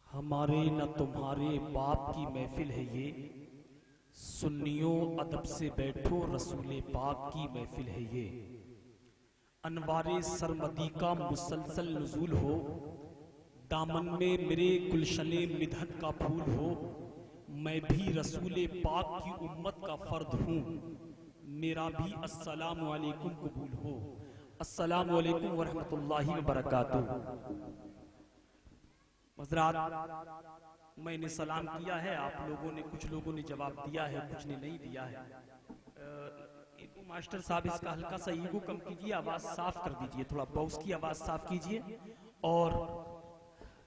हमारे न तुम्हारे बाप की महफिल है ये, सुन्नियों अदब से बैठो रसूले पाक की महफिल है ये। अनवारे सरमदी का मुसलसल नुज़ूल हो, दामन में मेरे गुलशने मिदहत का फूल हो। मैं भी रसूले पाक की उम्मत का फर्द हूँ, मेरा भी अस्सलामु अलैकुम कबूल हो। अस्सलामु अलैकुम वरहमतुल्लाहि वबरकातुहू। हज़रात, मैंने सलाम किया है, आप लोगों ने, कुछ लोगों ने जवाब दिया है, कुछ ने नहीं दिया है। इनको मास्टर साहब इसका हल्का सा ईगो कम कीजिए, आवाज साफ कर दीजिए, थोड़ा बॉस की आवाज साफ कीजिए और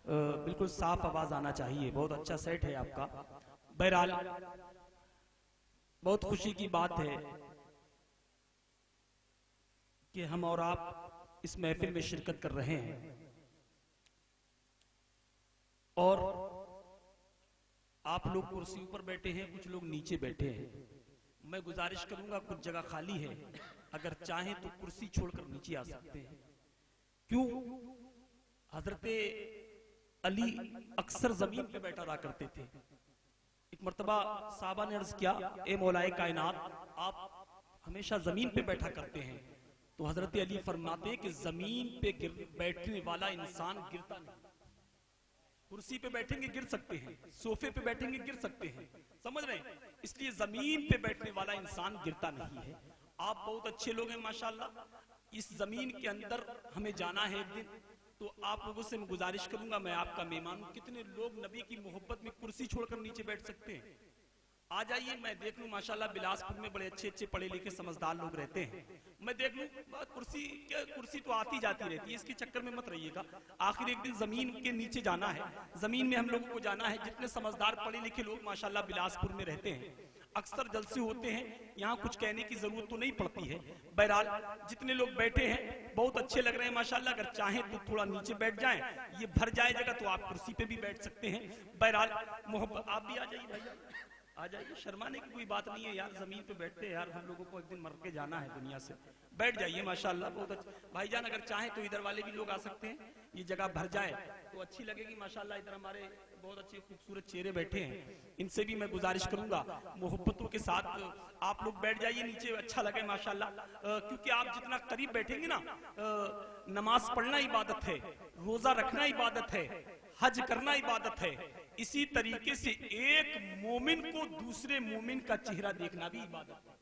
बिल्कुल साफ आवाज आना चाहिए। बहुत अच्छा सेट है आपका। बहरहाल बहुत खुशी की बात है कि हम और आप इस महफिल में शिरकत कर रहे हैं और आप लोग कुर्सियों पर बैठे हैं, कुछ लोग नीचे बैठे हैं। मैं गुजारिश करूंगा, कुछ जगह खाली है, अगर चाहें तो कुर्सी छोड़कर नीचे आ सकते हैं। क्यों? हजरते अली अक्सर जमीन पे बैठा रहा करते थे। एक मर्तबा साहबा ने अर्ज किया, ए मौलाए कायनात, आप हमेशा जमीन पे बैठा करते हैं। तो हजरत अली फरमाते कि जमीन पे बैठने वाला इंसान गिरता नहीं। कुर्सी पे बैठेंगे गिर सकते हैं, सोफे पे बैठेंगे गिर सकते हैं, समझ रहे हैं? इसलिए जमीन पे बैठने वाला इंसान गिरता नहीं है। आप बहुत अच्छे लोग हैं माशाल्लाह। इस जमीन के अंदर हमें जाना है एक दिन, तो आप लोगों से मैं गुजारिश करूंगा, मैं आपका मेहमान हूं। कितने लोग नबी की मोहब्बत में कुर्सी छोड़कर नीचे बैठ सकते हैं? आ जाइए, मैं देख लूं। माशाल्लाह बिलासपुर में बड़े अच्छे अच्छे पढ़े लिखे समझदार लोग रहते हैं, मैं देख लूं। कुर्सी तो आती जाती रहती है, इसके चक्कर में मत रहिएगा। आखिर एक दिन जमीन के नीचे जाना है, जमीन में हम लोगों को जाना है। जितने समझदार पढ़े लिखे लोग माशाल्लाह बिलासपुर में रहते हैं, अक्सर जलसे होते हैं, यहाँ कुछ कहने की जरूरत तो नहीं पड़ती है। बहरहाल जितने लोग बैठे हैं बहुत अच्छे लग रहे हैं माशाल्लाह। अगर चाहें तो थोड़ा नीचे बैठ जाएं, ये भर जाए जगह तो आप कुर्सी पे भी बैठ सकते हैं। बहरहाल मोहब्बत, आप भी आ जाइए भैया, आ जाइए, शर्माने की कोई बात नहीं है यार। जमीन पे बैठते हैं यार, हम लोगों को एक दिन मर के जाना है दुनिया से। बैठ जाइए माशाल्लाह, बहुत अच्छा। भाईजान अगर चाहें तो इधर वाले भी लोग आ सकते हैं, ये जगह भर जाए तो अच्छी लगेगी माशाल्लाह। इधर हमारे बहुत अच्छे खूबसूरत चेहरे बैठे हैं, इनसे भी मैं गुजारिश करूंगा मोहब्बतों के साथ आप लोग बैठ जाइए नीचे, अच्छा लगे माशाल्लाह। क्योंकि आप जितना करीब बैठेंगे ना, नमाज पढ़ना इबादत है, रोजा रखना इबादत है, हज करना इबादत है। इसी तरीके से एक मोमिन को दूसरे मोमिन का चेहरा देखना भी इबादत है।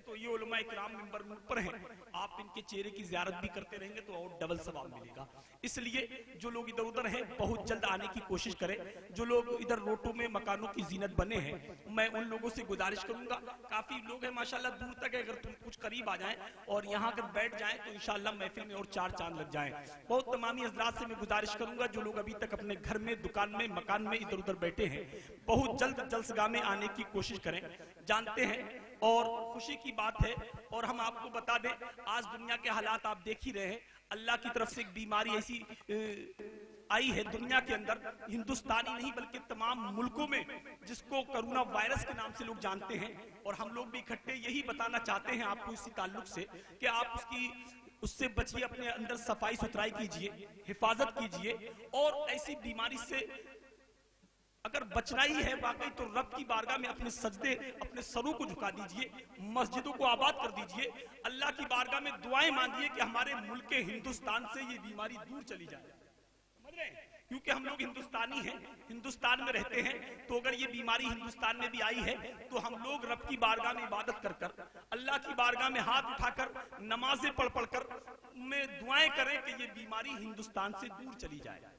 तो ये उलमा इकराम मिंबर पर हैं, आप इनके चेहरे की ज़ियारत भी करते रहेंगे तो और डबल सवाब मिलेगा। इसलिए जो लोग इधर उधर हैं बहुत जल्द आने की कोशिश करें। जो लोग इधर रोटों में मकानों की जीनत बने हैं, मैं उन लोगों से गुजारिश करूंगा, काफी लोग हैं माशाल्लाह दूर तक है, अगर तुम कुछ करीब आ जाएं और यहाँ अगर बैठ जाएं तो इंशाल्लाह महफिल में और चार चांद लग जाएं। बहुत तमामी हजरात से मैं गुजारिश करूंगा, जो लोग अभी तक अपने घर में, दुकान में, मकान में इधर उधर बैठे हैं, बहुत जल्द जलसगाह में आने की कोशिश करें। जानते हैं और खुशी की बात है, और हम आपको बता दें, आज दुनिया के हालात आप देख ही रहे हैं। अल्लाह की तरफ से एक बीमारी ऐसी आई है दुनिया के अंदर, हिंदुस्तानी नहीं बल्कि तमाम मुल्कों में, जिसको कोरोना वायरस के नाम से लोग जानते हैं। और हम लोग भी इकट्ठे यही बताना चाहते हैं आपको इसी ताल्लुक से कि आप उससे बचिए, अपने अंदर सफाई सुथराई कीजिए, हिफाजत कीजिए। और ऐसी बीमारी से अगर बचना ही है वाकई तो रब की बारगाह में अपने सजदे, अपने सरों को झुका दीजिए, मस्जिदों को आबाद कर दीजिए, अल्लाह की बारगाह में दुआएं मांगिए कि हमारे मुल्क हिंदुस्तान से ये बीमारी दूर चली जाए। समझ रहे हैं? क्योंकि हम लोग हिंदुस्तानी हैं, हिंदुस्तान में रहते हैं, तो अगर ये बीमारी हिंदुस्तान में भी आई है तो हम लोग रब की बारगाह में इबादत कर कर, अल्लाह की बारगाह में हाथ उठाकर, नमाजें पढ़ पढ़ कर में दुआएं करें कि ये बीमारी हिंदुस्तान से दूर चली जाए,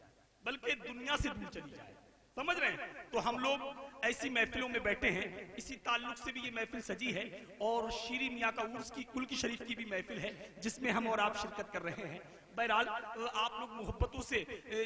बल्कि दुनिया से दूर चली जाए। समझ रहे हैं? तो हम लोग ऐसी महफिलों में बैठे हैं, इसी ताल्लुक से भी ये महफिल सजी है। और शीरी मियाँ का उर्स की, कुल की शरीफ की भी महफिल है, जिसमें हम और आप शिरकत कर रहे हैं। बहरहाल आप लोग मोहब्बतों से,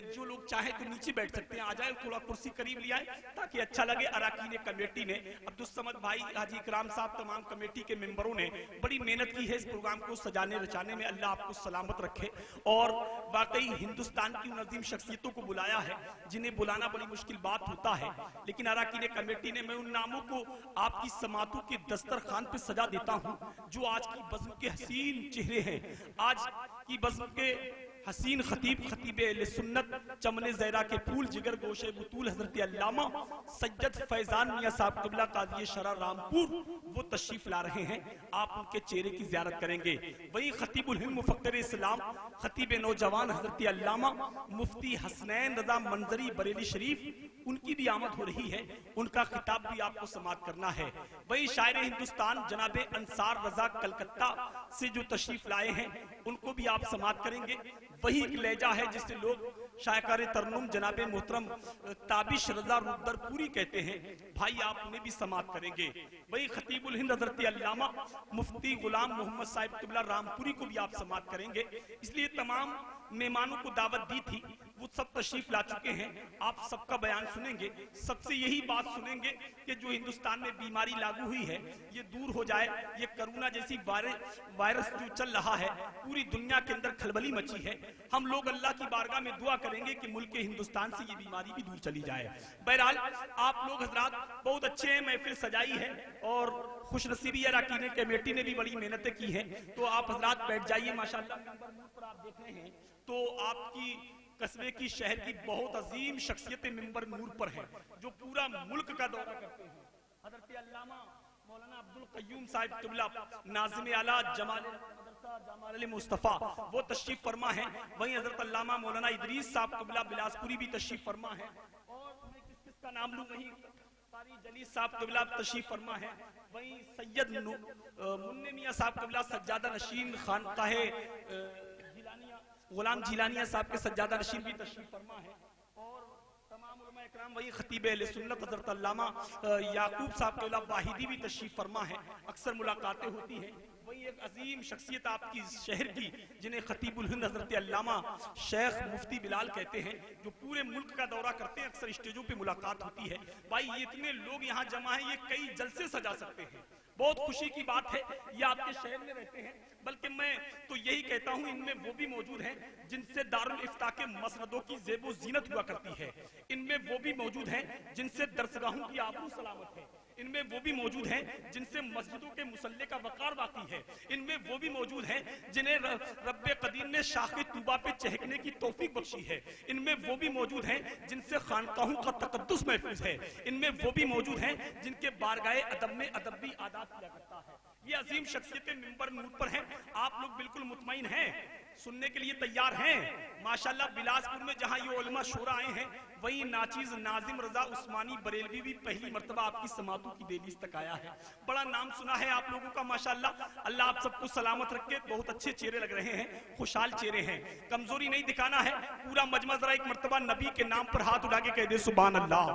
जो लोग चाहे तो नीचे बैठ सकते हैं, आ जाए, थोड़ा कुर्सी करीब ले आए ताकि अच्छा लगे। अराकीन कमेटी ने, अब्दुल समद भाई, हाजी इकराम साहब, तमाम कमेटी के मेंबरों ने बड़ी मेहनत की है इस प्रोग्राम को सजाने रचाने में। अल्लाह आपको सलामत रखे। और वाकई हिंदुस्तान की उन अजीम शख्सियतों को बुलाया है जिन्हें बुलाना बड़ी मुश्किल बात होता है, लेकिन अराकीन कमेटी ने, मैं उन नामों को आपकी समातों के दस्तरखान पे सजा देता हूं जो आज की बज़्म के हसीन चेहरे हैं, आज की बज़्म के हसीन खतीब खतीब अहले सुन्नत चमने ज़हरा के फूल जिगर गोशे बुतूल हजरत अल्लामा सैयद फैजान मियां साहब क़िबला काज़ी शरा रामपुर वो तशरीफ ला रहे हैं। आप उनके चेहरे की ज़ियारत करेंगे। वही खतीबुल हिंद मुफक्किर इस्लाम खतीब नौजवान हजरत अल्लामा मुफ्ती हसनैन रजा मंजरी बरेली शरीफ उनकी भी आमद हो रही है, उनका खिताब भी आपको समाअत करना है। वही शायर हिंदुस्तान जनाबे अंसार रजा कलकत्ता से जो तशरीफ लाए हैं उनको भी आप समाअत करेंगे। वही एक लहजा है जिसे लोग शायकार तरन्नुम जनाबे मोहतरम ताबिश रजा रुद्रपुरी कहते हैं, भाई आप उन्हें भी समाअत करेंगे। वही खतीबुल हिंद हजरत अल्लामा मुफ्ती गुलाम मोहम्मद साहिब क़िबला रामपुरी को भी आप समाअत करेंगे। इसलिए तमाम मेहमानों को दावत दी थी, वो सब तशरीफ ला चुके हैं। आप सबका बयान सुनेंगे, सबसे यही बात सुनेंगे कि जो हिंदुस्तान में बीमारी लागू हुई है ये दूर हो जाए। ये कोरोना जैसी वायरस जो चल रहा है, पूरी दुनिया के अंदर खलबली मची है। हम लोग अल्लाह की बारगाह में दुआ करेंगे कि मुल्क हिंदुस्तान से ये बीमारी भी दूर चली जाए। बहरहाल आप लोग हजरात बहुत अच्छे हैं, महफिल सजाई है और खुशनसीबी अरकान कमेटी ने भी बड़ी मेहनतें की हैं। तो आप हजरात बैठ जाइए। माशाअल्लाह पर आप देख रहे हैं तो आपकी कस्बे की शहर की बहुत अजीम शख्सियत मिंबर नूर पर है जो पूरा मुल्क का दौरा करते हैं। हजरत अल्लामा मौलाना अब्दुल कय्यूम साहिब क़िबला नाज़िम आला जमाल मुस्तफ़ा वो तशरीफ फरमा है। वहीं हजरत अल्लामा मौलाना इदरीस साहब क़िबला बिलासपुरी भी तशरीफ फरमा है। और मैं किस का नाम लूं, वहीं कारी जली साहब क़िबला तशरीफ फरमा है। वहीं सैयद मुन्ने मियां साहब क़िबला सज्जादा नशीन खानकाहे गुलाम जिलानिया साहब के सज्जादा नशीन भी तशरीफ फरमा है। और तमाम उलमा इकराम वही खतीब अहले सुन्नत हजरत अल्लामा याकूब साहब क़िबला वाहिदी भी तशरीफ फरमा है। अक्सर मुलाकातें होती हैं। वही एक अजीम शख्सियत आपकी शहर की जिन्हें खतीबुल हिंद हजरत अल्लामा शेख मुफ्ती बिलाल कहते हैं, जो पूरे मुल्क का दौरा करते हैं, अक्सर स्टेजों पे मुलाकात होती है। भाई ये इतने लोग यहाँ जमा हैं, ये कई जलसे सजा सकते हैं। बहुत खुशी की बात है, ये आपके शहर में रहते हैं। बल्कि मैं तो यही कहता हूँ इनमें वो भी मौजूद हैं जिनसे दारुल इफ्ता के मसनदों की ज़ेबो ज़ीनत हुआ करती है। इनमें वो भी मौजूद हैं जिनसे दरसगाहों की आबरू सलामत है। इनमें वो भी मौजूद हैं जिनसे मस्जिदों के मुसल्ले का वकार बाकी है। इनमें वो भी मौजूद हैं जिन्हें रब्बे कदीर ने शाखे तूबा पे चहकने की तौफीक बख्शी है। इनमें वो भी मौजूद हैं जिनसे खानकाहों का तकद्दुस महफूज है। इनमें वो भी मौजूद हैं जिनके बारगाहे अदब में अदबी आदात किया करता है। ये अजीम शख्सियतें मिंबर नूर पर हैं। आप लोग बिल्कुल मुतमईन हैं, सुनने के लिए तैयार हैं। माशाल्लाह बिलासपुर में जहां ये उलमा शोरा आए हैं, वहीं नाचीज नाजिम रजा उस्मानी बरेलवी भी पहली मर्तबा आपकी समातों की दहलीज तक आया है। बड़ा नाम सुना है आप लोगों का माशाल्लाह। अल्लाह आप सबको सलामत रखे। बहुत अच्छे चेहरे लग रहे हैं, खुशहाल चेहरे हैं। कमजोरी नहीं दिखाना है। पूरा मजमा जरा एक मर्तबा नबी के नाम पर हाथ उठा के कह दे सुभान अल्लाह।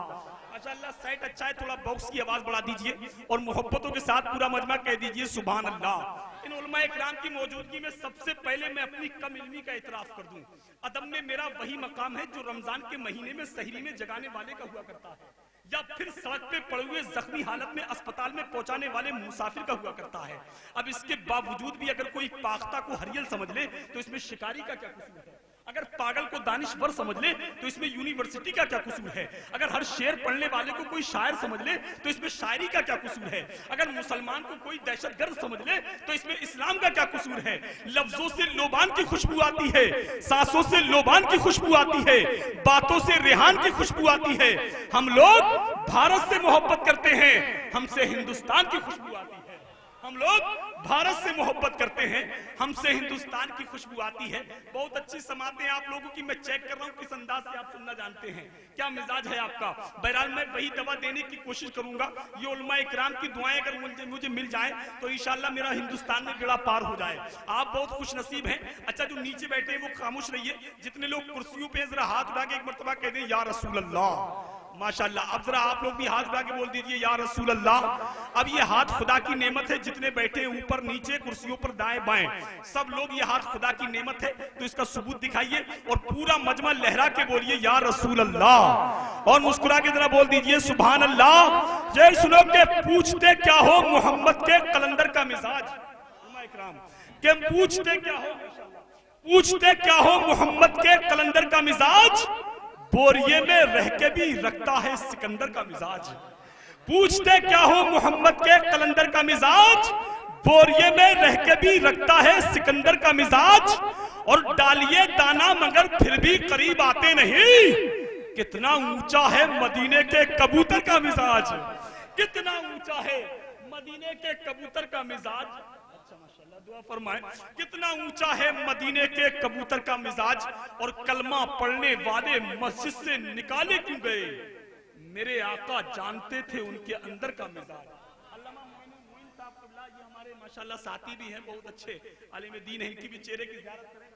माशाअल्लाह सेट अच्छा है, थोड़ा बॉक्स की आवाज बढ़ा दीजिए और मोहब्बतों के साथ पूरा मजमा कह दीजिए सुभान अल्लाह। इन उलमा इकराम की मौजूदगी में सबसे पहले मैं अपनी कम इल्मी का इतराफ कर दूं। अदब में मेरा वही मकाम है जो रमजान के महीने में सहरी में जगाने वाले का हुआ करता है, या फिर सड़क पे पड़े हुए जख्मी हालत में अस्पताल में पहुंचाने वाले मुसाफिर का हुआ करता है। अब इसके बावजूद भी अगर कोई पाख्ता को हरियल समझ ले तो इसमें शिकारी का क्या कसूर है? अगर पागल को दानिश्वर समझ ले तो इसमें यूनिवर्सिटी का क्या कसूर है? अगर हर शेर पढ़ने वाले को कोई शायर समझ ले तो इसमें शायरी का क्या कसूर है? अगर मुसलमान को कोई दहशतगर्द समझ ले तो इसमें इस्लाम का क्या कसूर है? लफ्जों से लोबान की खुशबू आती है, सांसों से लोबान की खुशबू आती है, बातों से रेहान की खुशबू आती है। हम लोग भारत से मोहब्बत करते हैं, हमसे हिंदुस्तान की खुशबू आती है। हम लोग भारत से मोहब्बत करते हैं, हमसे हिंदुस्तान की खुशबू आती है। बहुत अच्छी समातें आप लोगों की मैं चेक कर रहा हूँ, किस अंदाज से आप सुनना जानते हैं, क्या मिजाज है आपका। बहरहाल मैं वही दवा देने की कोशिश करूंगा। ये उलमा इकराम की दुआएं अगर मुझे मिल जाए तो इंशाल्लाह मेरा हिंदुस्तान में बेड़ा पार हो जाए। आप बहुत खुश नसीब हैं। अच्छा जो नीचे बैठे हैं वो खामोश रहिए। जितने लोग कुर्सियों पे जरा हाथ उठा के एक मरतबा कह दें या रसूल अल्लाह। माशाल्लाह। अब जरा आप लोग भी हाथ उठा के बोल दीजिए या रसूल अल्लाह। अब ये हाथ खुदा की नेमत है। जितने बैठे ऊपर नीचे कुर्सियों पर दाएं बाएं सब लोग, ये हाथ खुदा की नेमत है, तो इसका सबूत दिखाइए और पूरा मजमा लहरा के बोलिए या रसूल अल्लाह और मुस्कुरा के जरा बोल दीजिए सुभान अल्लाह। जय सुनो के पूछते क्या हो मोहम्मद के कलंदर का मिजाज। के पूछते क्या हो मोहम्मद के कलंदर का मिजाज, बोरिये में रह के भी रखता है सिकंदर का मिजाज। पूछते क्या हो मोहम्मद के कलंदर का मिजाज, बोरिये में रह के भी रखता है सिकंदर का मिजाज, और डालिए दाना मगर फिर भी करीब आते नहीं। कितना ऊंचा है मदीने के कबूतर का मिजाज, कितना ऊंचा है मदीने के कबूतर का मिजाज। अच्छा माशाल्लाह, दुआ फरमाए। कितना ऊंचा है मदीने के कबूतर का मिजाज, और कलमा पढ़ने वाले मस्जिद से निकाले क्यों गए, मेरे आका जानते थे उनके अंदर का मिजाज। अल्लामा मोइन साहब क़िबला, ये हमारे माशाल्लाह साथी भी हैं, बहुत अच्छे आलिम दीन है, इनकी भी चेहरे की ज़ियारत करें।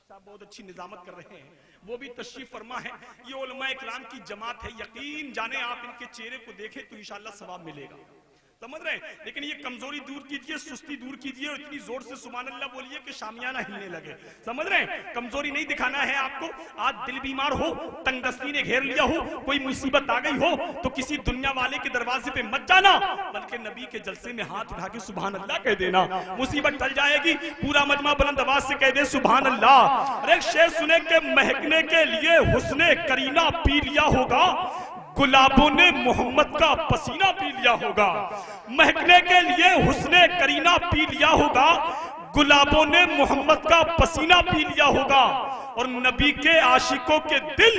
साहब बहुत अच्छी निजामत कर रहे हैं, वो भी तशरीफ फरमा है। ये उलमा इकराम की जमात है, यकीन जाने आप इनके चेहरे को देखें तो इंशाल्लाह सवाब मिलेगा, समझ रहे हैं। लेकिन ये कमजोरी दूर कीजिए, सुस्ती दूर कीजिए, और इतनी जोर से सुभान अल्लाह बोलिए कि शामियाना हिलने लगे, समझ रहे हैं। कमजोरी नहीं दिखाना है आपको। आज दिल बीमार हो, तंगदस्ती ने घेर लिया हो, कोई मुसीबत आ गई हो, तो किसी दुनिया वाले के दरवाजे पे मत जाना, बल्कि नबी के जलसे में हाथ उठा के सुभान अल्लाह कह देना, मुसीबत टल जाएगी। पूरा मजमा बुलंद आवाज से कह दे सुभान अल्लाह। और एक शेर सुने के महकने के लिए हुस्ने करीना पी लिया होगा, गुलाबों ने मोहम्मद का पसीना पी लिया होगा। महकने के लिए हुस्ने करीना पी लिया होगा, गुलाबों ने मोहम्मद का पसीना पी लिया होगा। और नबी के आशिकों के दिल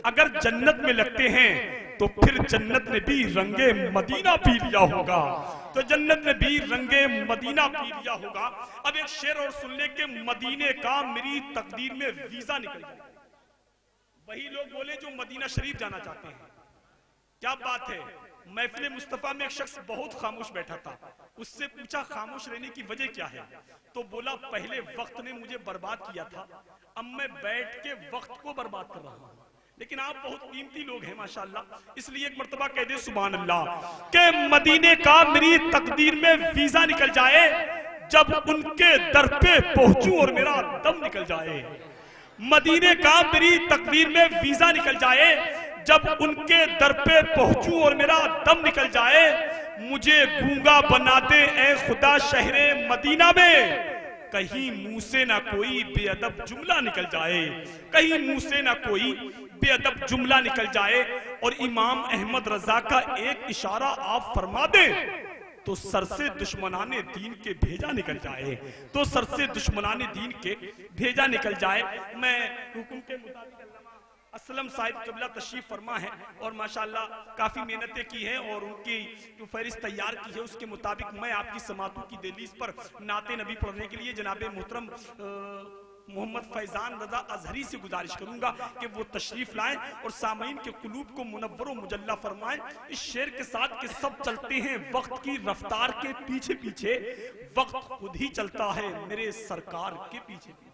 अगर जन्नत में लगते हैं तो फिर जन्नत ने भी रंगे मदीना पी लिया होगा, तो जन्नत ने भी रंगे मदीना पी लिया होगा। अब एक शेर और सुन ले के मदीने का मेरी तकदीर में वीजा निकल गया। वही लोग बोले जो मदीना शरीफ जाना चाहते हैं। क्या बात है। महफिल मुस्तफा में एक शख्स बहुत खामोश बैठा था, उससे पूछा खामोश रहने की वजह क्या है, तो बोला पहले वक्त ने मुझे बर्बाद किया था, अब मैं बैठ के वक्त को बर्बाद कर रहा हूं। लेकिन आप बहुत कीमती लोग हैं माशाल्लाह, इसलिए एक मर्तबा कह दे सुभान अल्लाह के मदीने का मेरी तकदीर में वीजा निकल जाए, जब उनके दर पे पहुंचूं और मेरा दम निकल जाए। मदीने का मेरी तकदीर में वीजा निकल जाए, जब उनके दर पे पहुंचूं और मेरा दम निकल जाए। मुझे गूंगा बना दे ए खुदा शहरे मदीना में, कहीं मुंह से ना कोई बेअदब जुमला निकल जाए, कहीं मुंह से ना कोई बेअदब जुमला निकल जाए। और इमाम अहमद रजा का एक इशारा आप फरमा दे तो सर से दुश्मनाने दीन के भेजा निकल जाए, तो सर से दुश्मनाने दीन के भेजा निकल जाए। मैं हुक्म के मुताबिक असलम साहिब क़िबला तशरीफ फरमा है, और माशाल्लाह काफ़ी मेहनतें की हैं, और उनकी जो फहरिस्त तैयार की है उसके मुताबिक मैं आपकी समातों की दहलीज पर नाते नबी पढ़ने के लिए जनाब मोहतरम मोहम्मद फैजान रजा अजहरी से गुजारिश करूंगा कि वो तशरीफ लाएं और सामईन के कुलूब को मुनव्वर व मुजल्ला फरमाएं। इस शेर के साथ कि सब चलते हैं वक्त की रफ्तार के पीछे पीछे, वक्त खुद ही चलता है मेरे सरकार के पीछे पीछे।